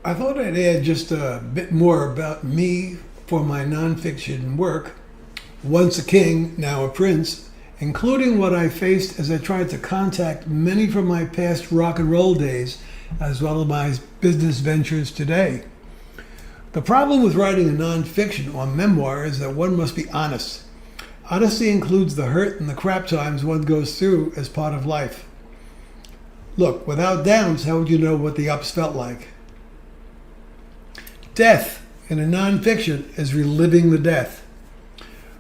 I thought I'd add just a bit more about me for my nonfiction work, Once a King, Now a Prince, including what I faced as I tried to contact many from my past rock and roll days, as well as my business ventures today. The problem with writing a nonfiction or memoir is that one must be honest. Honesty includes the hurt and the crap times one goes through as part of life. Look, without downs, how would you know what the ups felt like? Death in a nonfiction is reliving the death.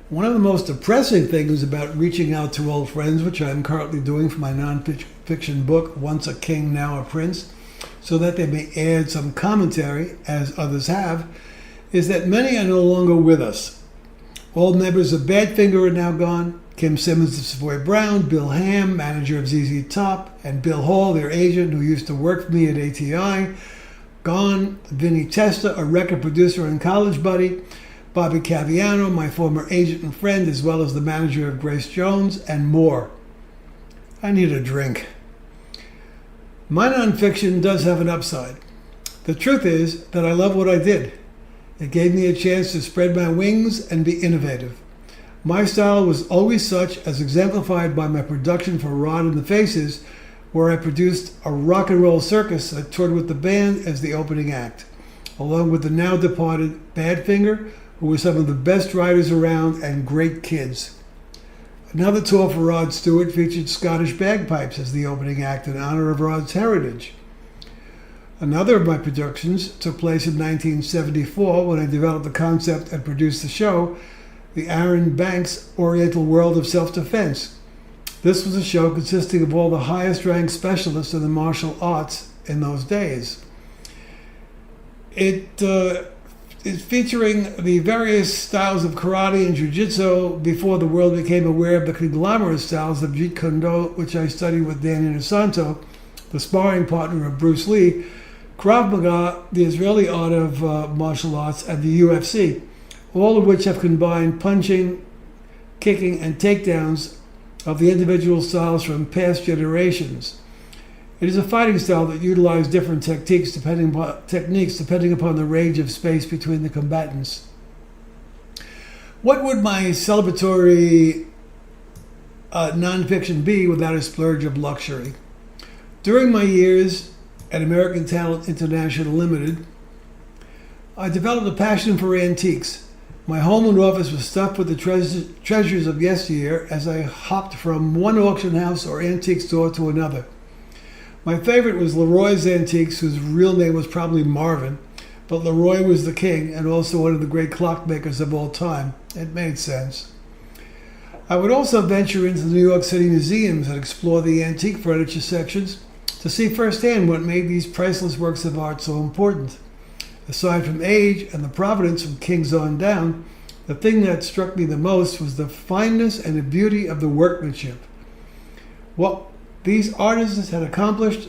One of the most depressing things about reaching out to old friends, which I'm currently doing for my nonfiction book, Once a King, Now a Prince, so that they may add some commentary, as others have, is that many are no longer with us. All members of Badfinger are now gone. Kim Simmons of Savoy Brown, Bill Ham, manager of ZZ Top, and Bill Hall, their agent who used to work for me at ATI, gone. Vinny Testa, a record producer and college buddy, Bobby Caviano, my former agent and friend, as well as the manager of Grace Jones, and more. I need a drink. My nonfiction does have an upside. The truth is that I love what I did. It gave me a chance to spread my wings and be innovative. My style was always such, as exemplified by my production for Rod and the Faces, where I produced a rock and roll circus that toured with the band as the opening act, along with the now departed Badfinger, who were some of the best writers around and great kids. Another tour for Rod Stewart featured Scottish bagpipes as the opening act in honor of Rod's heritage. Another of my productions took place in 1974 when I developed the concept and produced the show, The Aaron Banks Oriental World of Self-Defense. This was a show consisting of all the highest ranked specialists in the martial arts in those days. It is featuring the various styles of karate and jiu-jitsu before the world became aware of the conglomerate styles of Jeet Kune Do, which I studied with Danny Inosanto, the sparring partner of Bruce Lee, Krav Maga, the Israeli art of martial arts, and the UFC, all of which have combined punching, kicking, and takedowns of the individual styles from past generations. It is a fighting style that utilizes different techniques depending upon the range of space between the combatants. What would my celebratory nonfiction be without a splurge of luxury? During my years at American Talent International Limited, I developed a passion for antiques. My home and office was stuffed with the treasures of yesteryear as I hopped from one auction house or antique store to another. My favorite was Leroy's Antiques, whose real name was probably Marvin, but Leroy was the king and also one of the great clockmakers of all time. It made sense. I would also venture into the New York City museums and explore the antique furniture sections to see firsthand what made these priceless works of art so important. Aside from age and the provenance from kings on down, the thing that struck me the most was the fineness and the beauty of the workmanship. What these artisans had accomplished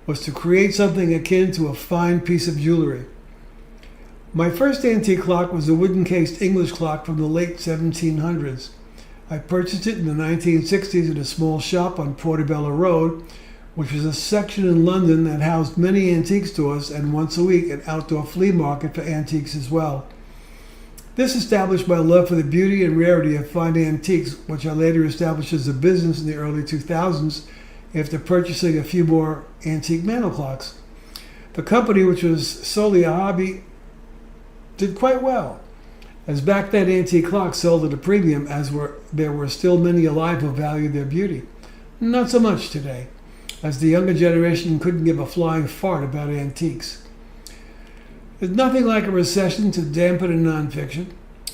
was to create something akin to a fine piece of jewelry. My first antique clock was a wooden-cased English clock from the late 1700s. I purchased it in the 1960s at a small shop on Portobello Road, which was a section in London that housed many antique stores and once a week an outdoor flea market for antiques as well. This established my love for the beauty and rarity of fine antiques, which I later established as a business in the early 2000s after purchasing a few more antique mantel clocks. The company, which was solely a hobby, did quite well, as back then antique clocks sold at a premium, there were still many alive who valued their beauty. Not so much today, as the younger generation couldn't give a flying fart about antiques. There's nothing like a recession to dampen a nonfiction.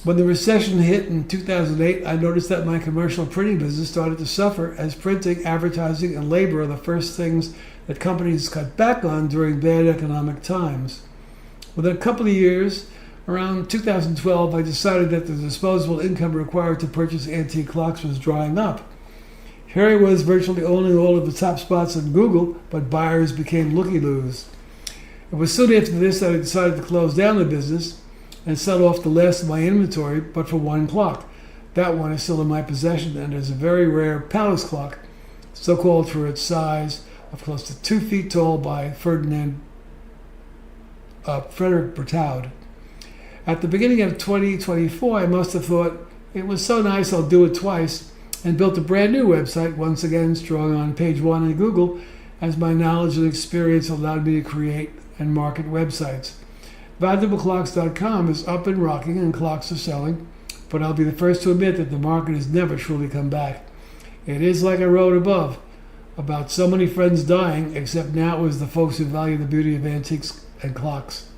When the recession hit in 2008, I noticed that my commercial printing business started to suffer, as printing, advertising, and labor are the first things that companies cut back on during bad economic times. Within a couple of years, around 2012, I decided that the disposable income required to purchase antique clocks was drying up. Here I was virtually owning all of the top spots on Google, but buyers became looky-loos. It was soon after this that I decided to close down the business and sell off the last of my inventory, but for one clock. That one is still in my possession and is a very rare palace clock, so called for its size of close to 2 feet tall by Ferdinand Frederick Bertaud. At the beginning of 2024, I must have thought, it was so nice I'll do it twice, and built a brand new website, once again strong on page 1 in Google, as my knowledge and experience allowed me to create and market websites. ValuableClocks.com is up and rocking and clocks are selling, but I'll be the first to admit that the market has never truly come back. It is like I wrote above, about so many friends dying, except now it was the folks who value the beauty of antiques and clocks.